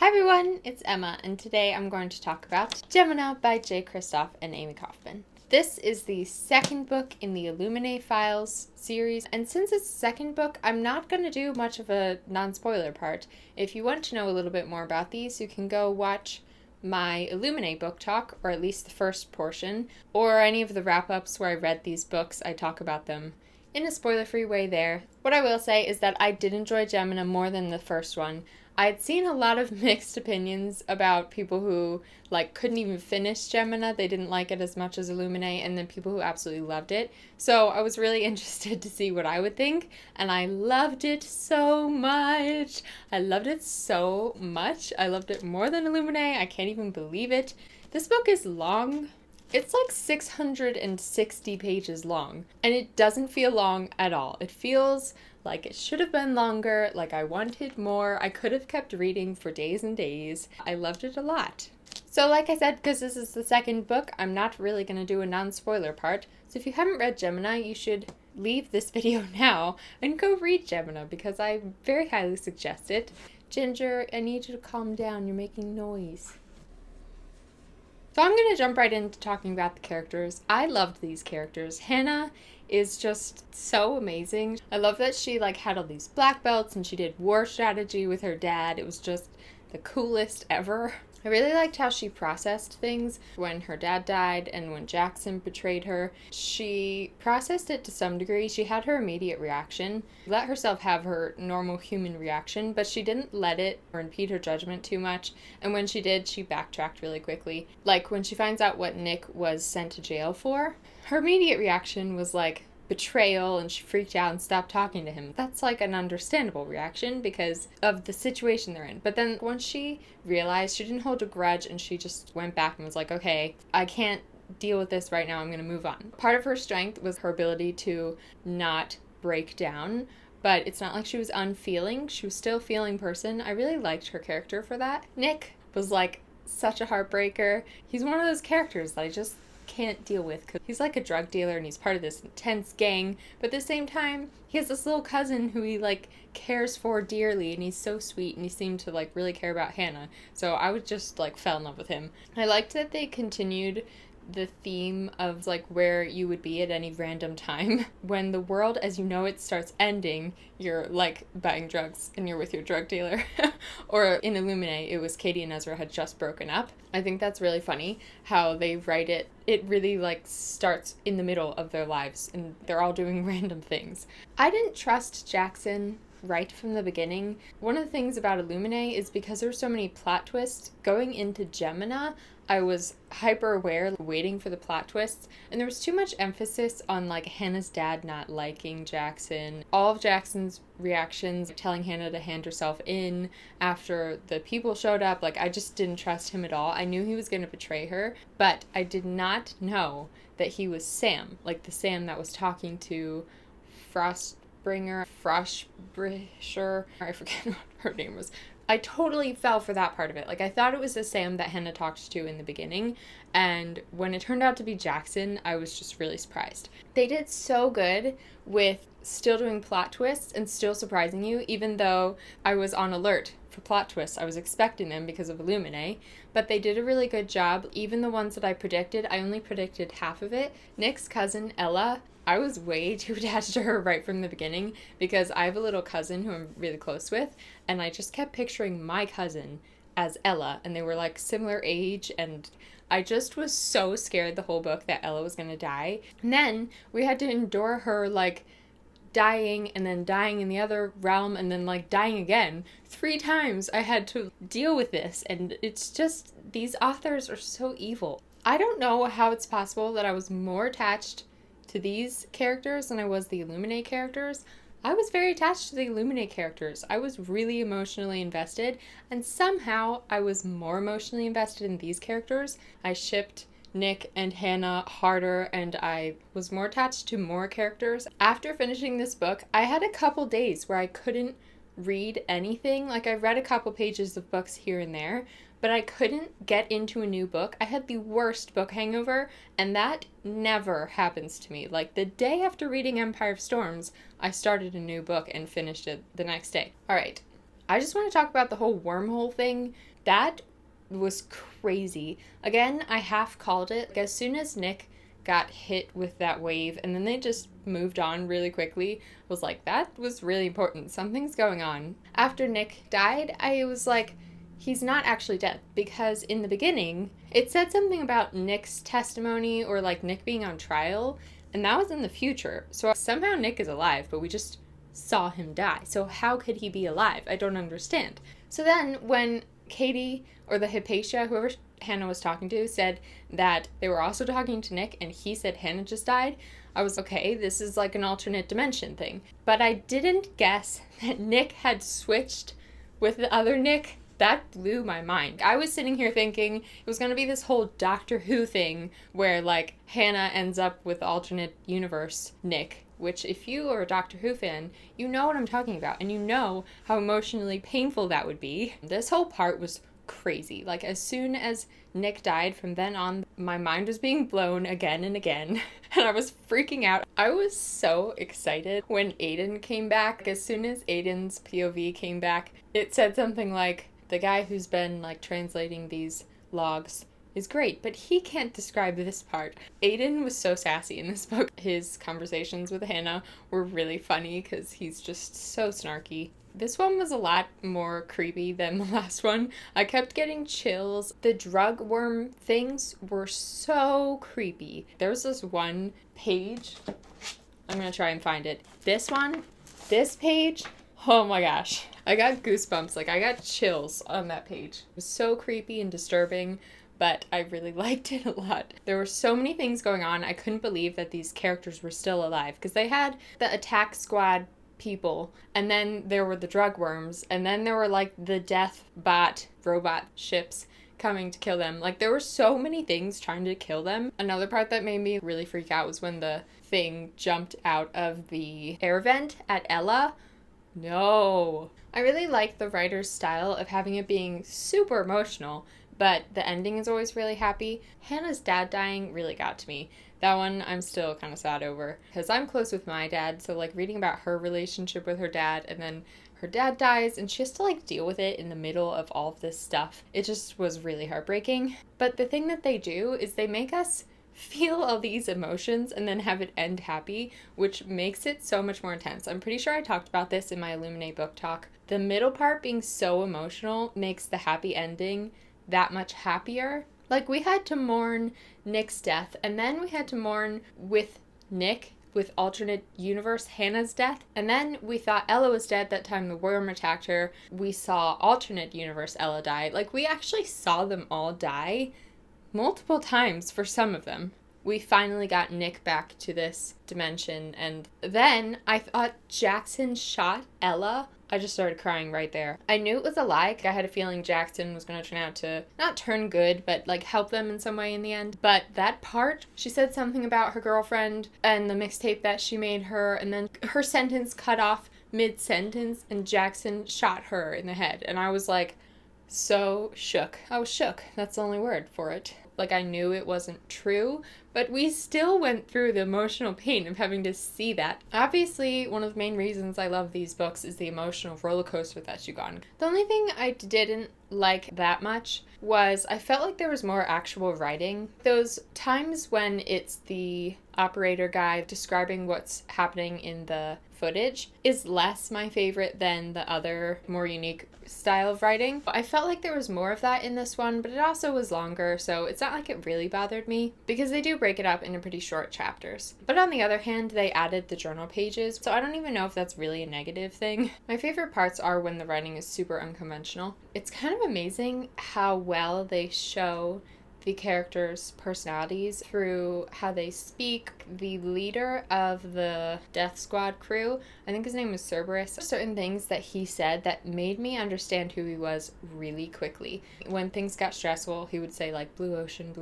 Hi everyone, it's Emma, and today I'm going to talk about Gemina by Kristoff and Amie Kaufman. This is the second book in the Illuminae Files series, and since it's the second book, I'm not going to do much of a non-spoiler part. If you want to know a little bit more about these, you can go watch my Illuminae book talk, or at least the first portion, or any of the wrap-ups where I read these books. I talk about them in a spoiler-free way there. What I will say is that I did enjoy Gemina more than the first one. I'd seen a lot of mixed opinions about people who, couldn't even finish Gemina. They didn't like it as much as Illuminae, and then people who absolutely loved it. So I was really interested to see what I would think, and I loved it so much. I loved it so much. I loved it more than Illuminae. I can't even believe it. This book is long. It's 660 pages long, and it doesn't feel long at all. It feels like it should have been longer, like I wanted more. I could have kept reading for days and days. I loved it a lot. So like I said, because this is the second book, I'm not really going to do a non-spoiler part. So if you haven't read Gemina, you should leave this video now and go read Gemina, because I very highly suggest it. Ginger, I need you to calm down. You're making noise. So I'm going to jump right into talking about the characters. I loved these characters. Hannah is just so amazing. I love that she had all these black belts and she did war strategy with her dad. It was just the coolest ever. I really liked how she processed things when her dad died and when Jackson betrayed her. She processed it to some degree. She had her immediate reaction, let herself have her normal human reaction, but she didn't let it or impede her judgment too much. And when she did, she backtracked really quickly. Like when she finds out what Nick was sent to jail for, her immediate reaction was betrayal, and she freaked out and stopped talking to him. That's an understandable reaction because of the situation they're in. But then once she realized, she didn't hold a grudge, and she just went back and was like, okay, I can't deal with this right now, I'm gonna move on. Part of her strength was her ability to not break down, but it's not like she was unfeeling. She was still a feeling person. I really liked her character for that. Nick was such a heartbreaker. He's one of those characters that I just can't deal with, because he's a drug dealer and he's part of this intense gang, but at the same time he has this little cousin who he cares for dearly, and he's so sweet, and he seemed to really care about Hannah, so I would just fell in love with him. I liked that they continued the theme of where you would be at any random time. When the world as you know it starts ending, you're buying drugs and you're with your drug dealer. Or in Illuminae, it was Katie and Ezra had just broken up. I think that's really funny how they write it. It really starts in the middle of their lives and they're all doing random things. I didn't trust Jackson right from the beginning. One of the things about Illuminae is because there's so many plot twists, going into Gemina, I was hyper aware, waiting for the plot twists, and there was too much emphasis on Hannah's dad not liking Jackson. All of Jackson's reactions, telling Hannah to hand herself in after the people showed up, I just didn't trust him at all. I knew he was going to betray her, but I did not know that he was Sam, the Sam that was talking to Frostbrisher, I forget what her name was. I totally fell for that part of it. I thought it was the Sam that Hannah talked to in the beginning, and when it turned out to be Jackson, I was just really surprised. They did so good with still doing plot twists and still surprising you, even though I was on alert for plot twists. I was expecting them because of Illuminae, but they did a really good job. Even the ones that I predicted, I only predicted half of it. Nick's cousin, Ella, I was way too attached to her right from the beginning because I have a little cousin who I'm really close with, and I just kept picturing my cousin as Ella, and they were similar age, and I just was so scared the whole book that Ella was going to die. And then we had to endure her dying and then dying in the other realm and then dying again 3 times. I had to deal with this, and it's just, these authors are so evil. I don't know how it's possible that I was more attached to these characters than I was the Illuminae characters. I was very attached to the Illuminae characters. I was really emotionally invested, and somehow I was more emotionally invested in these characters. I shipped Nick and Hannah harder, and I was more attached to more characters. After finishing this book, I had a couple days where I couldn't read anything. I read a couple pages of books here and there, but I couldn't get into a new book. I had the worst book hangover, and that never happens to me. The day after reading Empire of Storms, I started a new book and finished it the next day. All right, I just want to talk about the whole wormhole thing. That was crazy. Again, I half called it. Like, as soon as Nick got hit with that wave and then they just moved on really quickly, I was like, that was really important. Something's going on. After Nick died, I was like, he's not actually dead, because in the beginning, it said something about Nick's testimony or like Nick being on trial, and that was in the future. So somehow Nick is alive, but we just saw him die. So how could he be alive? I don't understand. So then when Katie or the Hypatia, whoever Hannah was talking to, said that they were also talking to Nick and he said Hannah just died, I was okay, this is like an alternate dimension thing. But I didn't guess that Nick had switched with the other Nick. That blew my mind. I was sitting here thinking it was going to be this whole Doctor Who thing where, like, Hannah ends up with alternate universe Nick, which, if you are a Doctor Who fan, you know what I'm talking about, and you know how emotionally painful that would be. This whole part was crazy. Like, as soon as Nick died, from then on, my mind was being blown again and again, and I was freaking out. I was so excited when Aiden came back. As soon as Aiden's POV came back, it said something like, the guy who's been, like, translating these logs is great, but he can't describe this part. Aiden was so sassy in this book. His conversations with Hannah were really funny because he's just so snarky. This one was a lot more creepy than the last one. I kept getting chills. The drug worm things were so creepy. There was this one page. I'm gonna try and find it. This one, this page, oh my gosh. I got goosebumps. Like, I got chills on that page. It was so creepy and disturbing, but I really liked it a lot. There were so many things going on. I couldn't believe that these characters were still alive, because they had the attack squad people, and then there were the drug worms, and then there were, like, the death bot robot ships coming to kill them. Like, there were so many things trying to kill them. Another part that made me really freak out was when the thing jumped out of the air vent at Ella. No. I really like the writer's style of having it being super emotional, but the ending is always really happy. Hannah's dad dying really got to me. That one I'm still kind of sad over, because I'm close with my dad, so, like, reading about her relationship with her dad, and then her dad dies, and she has to, like, deal with it in the middle of all of this stuff. It just was really heartbreaking. But the thing that they do is they make us feel all these emotions and then have it end happy, which makes it so much more intense. I'm pretty sure I talked about this in my Illuminate book talk. The middle part being so emotional makes the happy ending that much happier. Like, we had to mourn Nick's death, and then we had to mourn with Nick, with alternate universe Hannah's death, and then we thought Ella was dead that time the worm attacked her. We saw alternate universe Ella die. Like, we actually saw them all die multiple times for some of them. We finally got Nick back to this dimension, and then I thought Jackson shot Ella. I just started crying right there. I knew it was a lie. I had a feeling Jackson was going to turn out to not turn good, but, like, help them in some way in the end. But that part, she said something about her girlfriend and the mixtape that she made her, and then her sentence cut off mid-sentence, and Jackson shot her in the head. And I was like, so shook. I was shook. That's the only word for it. Like, I knew it wasn't true, but we still went through the emotional pain of having to see that. Obviously, one of the main reasons I love these books is the emotional roller coaster that you go on. The only thing I didn't like that much was I felt like there was more actual writing. Those times when it's the operator guy describing what's happening in the footage is less my favorite than the other more unique style of writing. I felt like there was more of that in this one, but it also was longer, so it's not like it really bothered me, because they do break it up into pretty short chapters. But on the other hand, they added the journal pages, so I don't even know if that's really a negative thing. My favorite parts are when the writing is super unconventional. It's kind of amazing how well they show the characters' personalities through how they speak. The leader of the Death Squad crew, I think his name was Cerberus, certain things that he said that made me understand who he was really quickly. When things got stressful, he would say, like, blue ocean,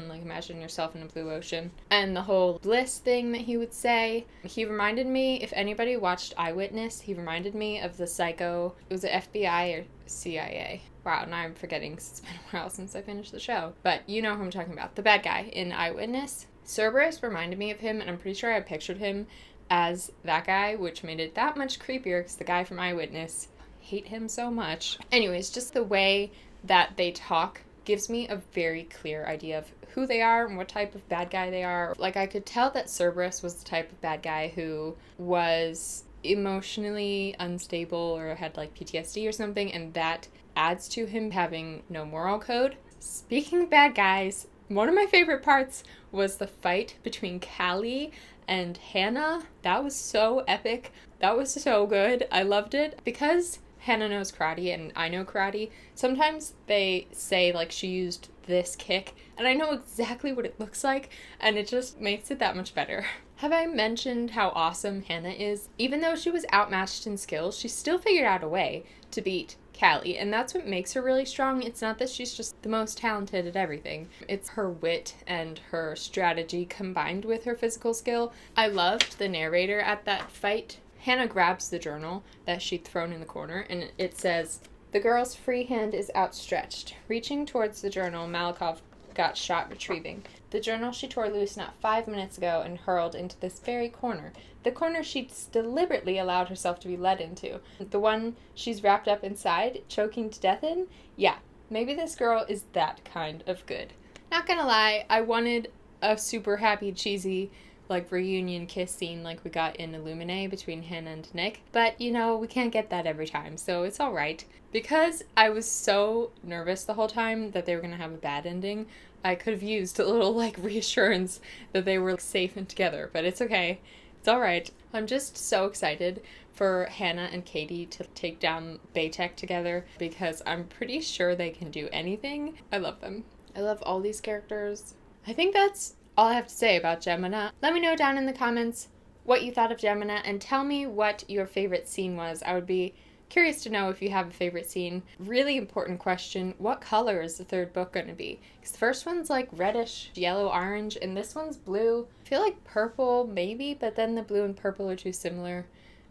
like, imagine yourself in a blue ocean. And the whole bliss thing that he would say, he reminded me, if anybody watched Eyewitness, he reminded me of the psycho, it was an FBI or CIA. Wow, now I'm forgetting, it's been a while since I finished the show. But you know who I'm talking about. The bad guy in Eyewitness. Cerberus reminded me of him, and I'm pretty sure I pictured him as that guy, which made it that much creepier, because the guy from Eyewitness, hate him so much. Anyways, just the way that they talk gives me a very clear idea of who they are and what type of bad guy they are. Like, I could tell that Cerberus was the type of bad guy who was emotionally unstable or had like PTSD or something, and that adds to him having no moral code. Speaking of bad guys, one of my favorite parts was the fight between Callie and Hannah. That was so epic. That was so good. I loved it. Because Hannah knows karate and I know karate, sometimes they say like she used this kick and I know exactly what it looks like, and it just makes it that much better. Have I mentioned how awesome Hannah is? Even though she was outmatched in skills, she still figured out a way to beat Callie, and that's what makes her really strong. It's not that she's just the most talented at everything. It's her wit and her strategy combined with her physical skill. I loved the narrator at that fight. Hannah grabs the journal that she'd thrown in the corner, and it says, "The girl's free hand is outstretched. Reaching towards the journal, Malikov got shot retrieving. The journal she tore loose not 5 minutes ago and hurled into this very corner. The corner she'd deliberately allowed herself to be led into. The one she's wrapped up inside, choking to death in? Yeah, maybe this girl is that kind of good." Not gonna lie, I wanted a super happy, cheesy, like, reunion kiss scene like we got in Illuminae between Hannah and Nick. But, you know, we can't get that every time, so it's alright. Because I was so nervous the whole time that they were gonna have a bad ending, I could have used a little, like, reassurance that they were safe and together, but it's okay. It's alright. I'm just so excited for Hannah and Katie to take down Baytech together because I'm pretty sure they can do anything. I love them. I love all these characters. I think that's all I have to say about Gemina. Let me know down in the comments what you thought of Gemina and tell me what your favorite scene was. I would be curious to know if you have a favorite scene. Really important question, what color is the third book going to be? Because the first one's like reddish, yellow, orange, and this one's blue. I feel like purple, maybe, but then the blue and purple are too similar.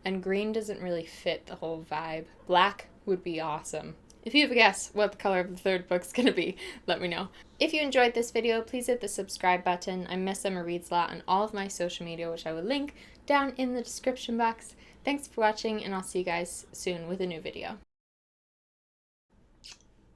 And green doesn't really fit the whole vibe. Black would be awesome. If you have a guess what the color of the third book's gonna be, let me know. If you enjoyed this video, please hit the subscribe button. I'm Miss Emma Reads a Lot on all of my social media, which I will link down in the description box. Thanks for watching, and I'll see you guys soon with a new video.